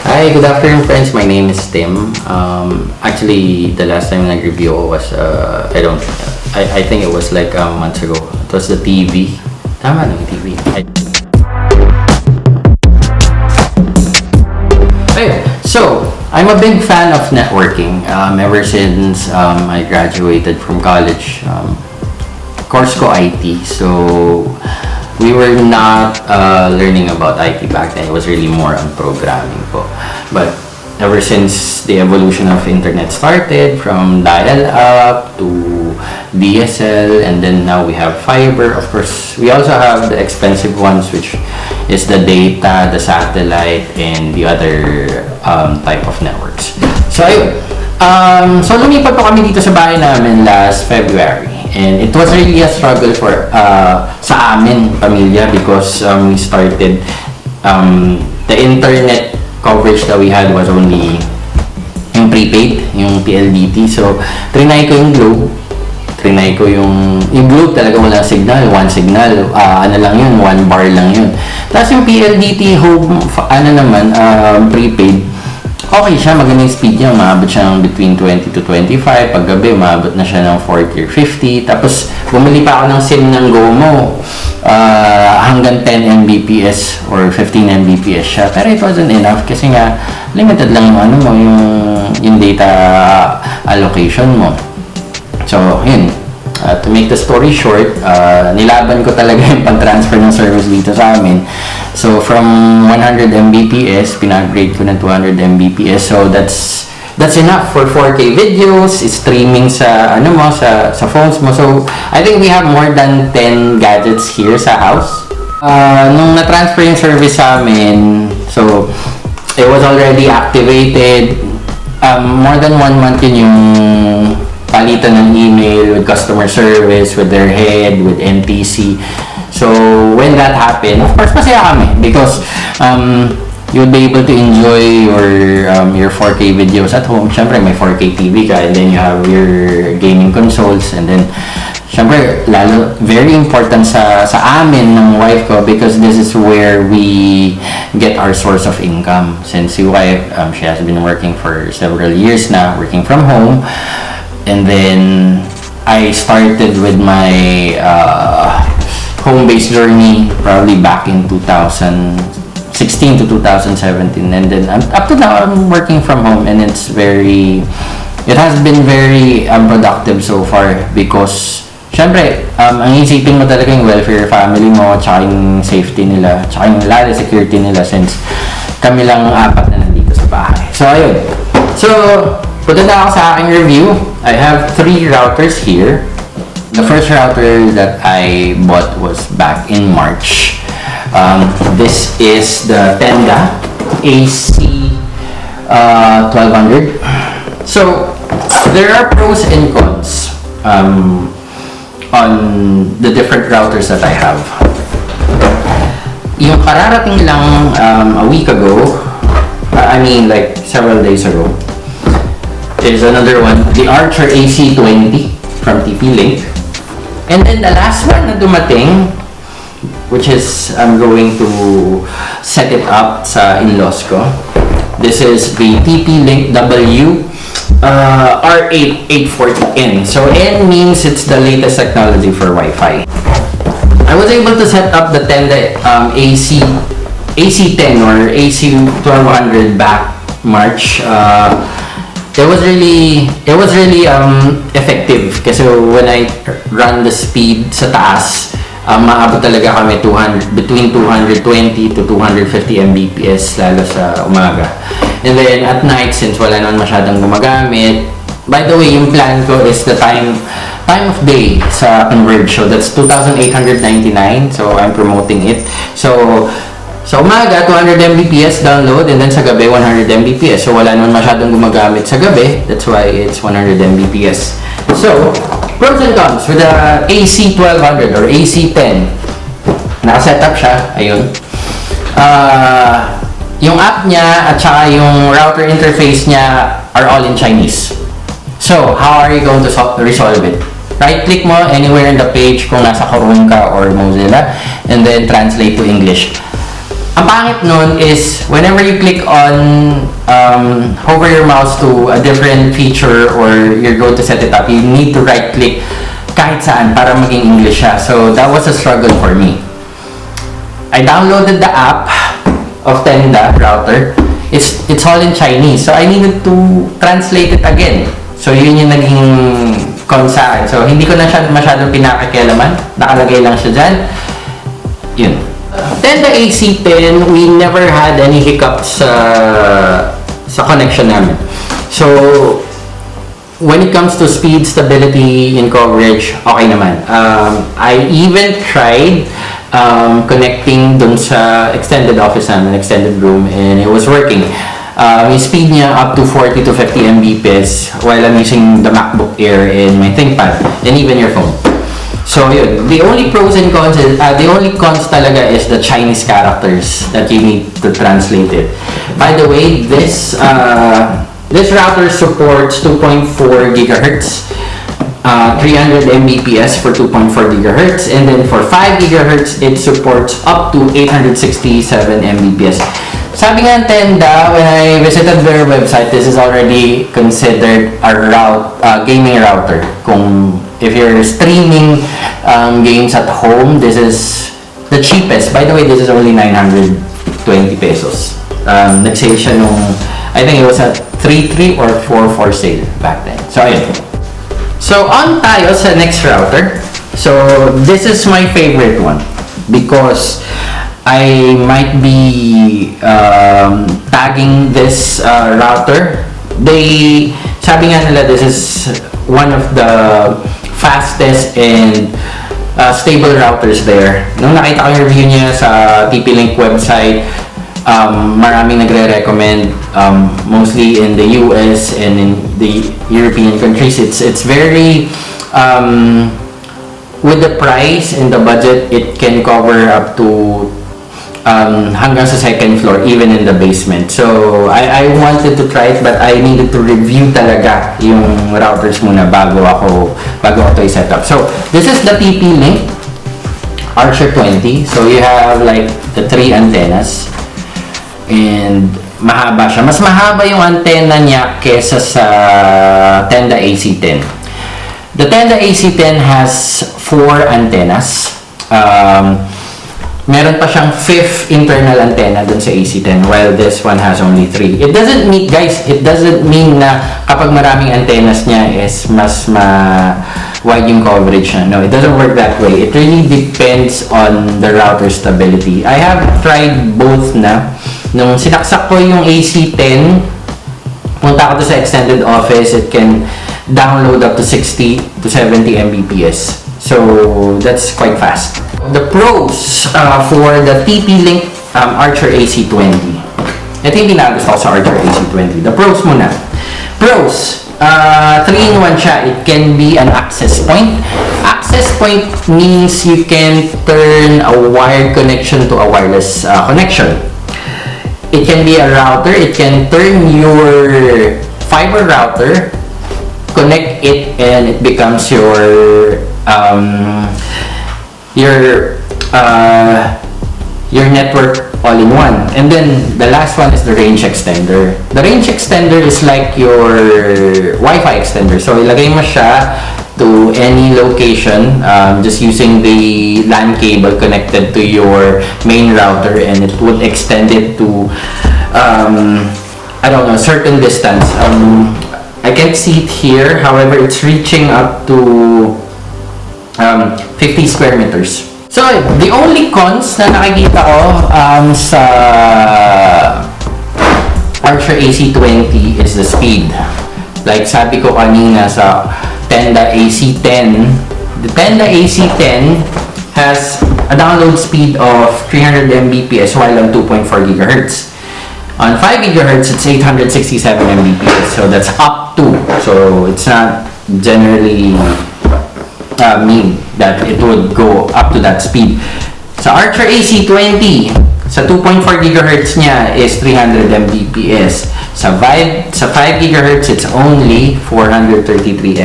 Hi, good afternoon friends. My name is Tim. Actually, the last time nag-review ko was, I think it was like months ago. It was the TV. Tama no, TV. Ayun. So, I'm a big fan of networking. Ever since I graduated from college. Course ko IT. So, we were not learning about IT back then. It was really more on programming po. But ever since the evolution of internet started, from dial-up to DSL, and then now we have fiber. Of course, we also have the expensive ones, which is the data, the satellite, and the other type of networks. So, ayun. So, lumipat po kami dito sa bahay namin last February. And it was really a struggle for sa amin, pamilya, because we started the internet coverage that we had was only yung prepaid, yung PLDT. So, trinay ko yung Globe. Trinay ko yung Globe talaga walang signal, one signal. Ano lang yun, 1 bar lang yun. Tapos yung PLDT home, prepaid, okay siya, maganda yung speed niya, umabot siya ng between 20 to 25, pag gabi umabot na siya ng 40 or 50, tapos bumili pa ako ng SIM ng GoMo, hanggang 10 Mbps or 15 Mbps siya, pero it wasn't enough kasi nga, limited lang yung data allocation mo. So, yun. To make the story short, nilaban ko talaga yung pang-transfer ng service dito sa amin. So, from 100 Mbps, pinag-upgrade ko ng 200 Mbps. So, that's enough for 4K videos, streaming sa sa phones mo. So, I think we have more than 10 gadgets here sa house. Nung na-transfer yung service sa amin, so, it was already activated. More than 1 month yun yung palitan ng email with customer service, with their head, with NTC. So, when that happened, of course, masaya kami because you'll be able to enjoy your 4K videos at home. Siyempre, may 4K TV ka, and then you have your gaming consoles, and then, siyempre, lalo, very important sa amin ng wife ko because this is where we get our source of income. Since si wife, she has been working for several years now, working from home. And then, I started with my home-based journey probably back in 2016 to 2017. And then, up to now, I'm working from home. And it has been very productive so far because, syempre, ang isipin mo talaga yung welfare family mo, tsaka yung safety nila, tsaka yung lalo security nila since kami lang 4 na nandito sa bahay. So, ayun. So, punta na ako sa aking review. I have 3 routers here. The first router that I bought was back in March. This is the Tenda AC1200. So, there are pros and cons on the different routers that I have. Yung kararating lang a week ago, like several days ago, is another one, the Archer AC20 from TPLink. And then the last one na dumating, which is I'm going to set it up sa in-laws ko. This is the TPLink W R8840N. So N means it's the latest technology for Wi-Fi. I was able to set up the Tenda AC10 or AC1200 back March. It was really effective kasi when I run the speed sa taas, maabot talaga kami between 220 to 250 Mbps lalo sa umaga. And then at night, since wala naman masyadong gumagamit, by the way, yung plan ko is the time of day sa Converge. So that's 2,899. So I'm promoting it. So sa umaga, 200 Mbps download, and then sa gabi, 100 Mbps. So, wala naman masyadong gumagamit sa gabi. That's why it's 100 Mbps. So, pros and cons with the AC1200 or AC10. Nakaset up siya. Ayun. Yung app niya at saka yung router interface niya are all in Chinese. So, how are you going to resolve it? Right-click mo anywhere in the page kung nasa Chrome ka or Mozilla, and then translate to English. Ang pangit nun is, whenever you click on, hover your mouse to a different feature or you're going to set it up, you need to right click kahit saan para maging English siya. So that was a struggle for me. I downloaded the app of Tenda router. It's all in Chinese. So I needed to translate it again. So yun yung naging con sa akin. So hindi ko na siya masyadong pinakikialaman. Nakalagay lang siya dyan. Yun. Tenda AC10, we never had any hiccups sa connection namin. So, when it comes to speed, stability, and coverage, okay naman. I even tried connecting dun sa extended office namin, extended room, and it was working. Yung speed niya up to 40 to 50 Mbps while I'm using the MacBook Air and my ThinkPad, and even your phone. So yun, the only pros and cons is, the only cons talaga is the Chinese characters that you need to translate it. By the way, this router supports 2.4 gigahertz, 300 Mbps for 2.4 gigahertz, and then for 5 gigahertz, it supports up to 867 Mbps. Sabi nga ng Tenda, when I visited their website, this is already considered a gaming router. If you're streaming games at home, this is the cheapest. By the way, this is only 920 pesos. Nag-sale siya nung, I think it was a 3.3 or 4.4 sale back then. So, ayun. So, on tayo sa next router. So, this is my favorite one because I might be tagging this router. Sabi nga nila, this is one of the fastest and stable routers there. Nung nakita ko yung review niya sa TPLink website, maraming nagre-recommend, mostly in the US and in the European countries. It's very, with the price and the budget, it can cover up to hanggang sa second floor, even in the basement. So, I wanted to try it, but I needed to review talaga yung routers muna bago ako ito i-set up. So, this is the TP-Link Archer 20. So, you have like the 3 antennas. And mahaba siya. Mas mahaba yung antenna niya kesa sa Tenda AC10. The Tenda AC10 has 4 antennas. Meron pa siyang 5th internal antenna dun sa AC10 while this one has only 3. It doesn't mean na kapag maraming antennas niya is mas wide yung coverage niya. No, it doesn't work that way. It really depends on the router stability. I have tried both na. Nung sinaksak ko yung AC10, punta ko to sa extended office, it can download up to 60 to 70 Mbps. So, that's quite fast. The pros for the TP-Link Archer AC20. Ito yung pinagusto ko sa Archer AC20. The pros muna. Pros, 3-in-1 siya. It can be an access point. Access point means you can turn a wired connection to a wireless connection. It can be a router. It can turn your fiber router, connect it, and it becomes your network all-in-one. And then the last one is the range extender. The range extender is like your Wi-Fi extender. So ilagay mo siya to any location just using the LAN cable connected to your main router, and it would extend it to I don't know, certain distance. I can't see it here, however it's reaching up to 50 square meters. So, the only cons na nakikita ko sa Archer AC20 is the speed. Like sabi ko kanina sa Tenda AC10, the Tenda AC10 has a download speed of 300 Mbps while on 2.4 GHz. On 5 GHz, it's 867 Mbps, so that's up to. So, it's not generally mean that it would go up to that speed. Sa Archer AC20, sa 2.4 GHz niya is 300 Mbps. Sa 5 GHz, it's only 433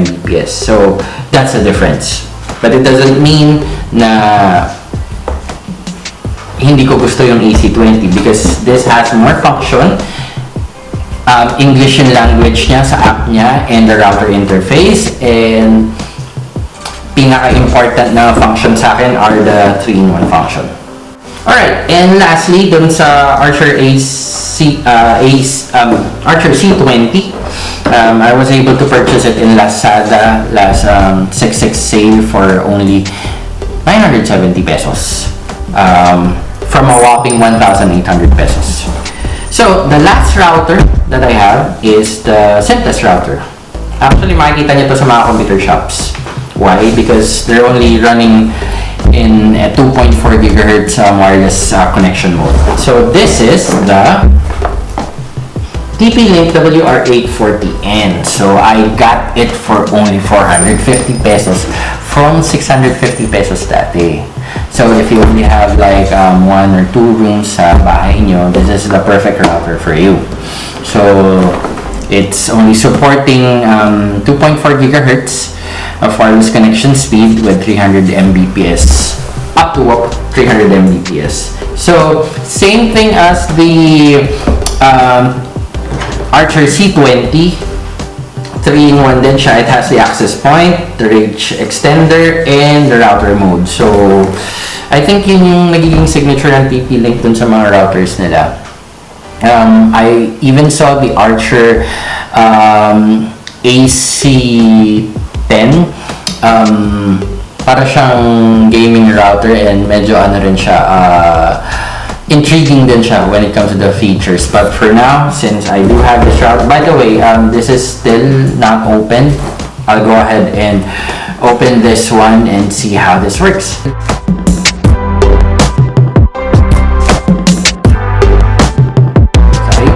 Mbps. So, that's the difference. But it doesn't mean na hindi ko gusto yung AC20 because this has more function, English and language niya sa app niya, and the router interface, and pinaka-important na function sa akin are the 3-in-1 function. Alright, and lastly, dun sa Archer Archer C20, I was able to purchase it in Lazada last 6/6 sale for only 970 pesos, from a whopping 1,800 pesos. So, the last router that I have is the simplest router. Actually, makikita niyo to sa mga computer shops. Why? Because they're only running in a 2.4 gigahertz wireless connection mode. So, this is the TPLink WR840N. So, I got it for only 450 pesos from 650 pesos dati. So, if you only have like 1 or 2 rooms sa bahay nyo, this is the perfect router for you. So, it's only supporting 2.4 gigahertz of wireless connection speed with 300 Mbps, up to 300 Mbps. So, same thing as the Archer C20, 3-in-1 din siya. It has the access point, the range extender, and the router mode. So, I think yun yung nagiging signature ng TP-Link dun sa mga routers nila. I even saw the Archer AC10. Para siyang gaming router, and medyo ano rin siya, intriguing din siya when it comes to the features. But for now, since I do have this router, by the way, this is still not open. I'll go ahead and open this one and see how this works. Okay.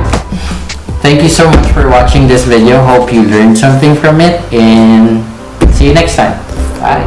Thank you so much for watching this video. Hope you learned something from it, and see you next time. Bye.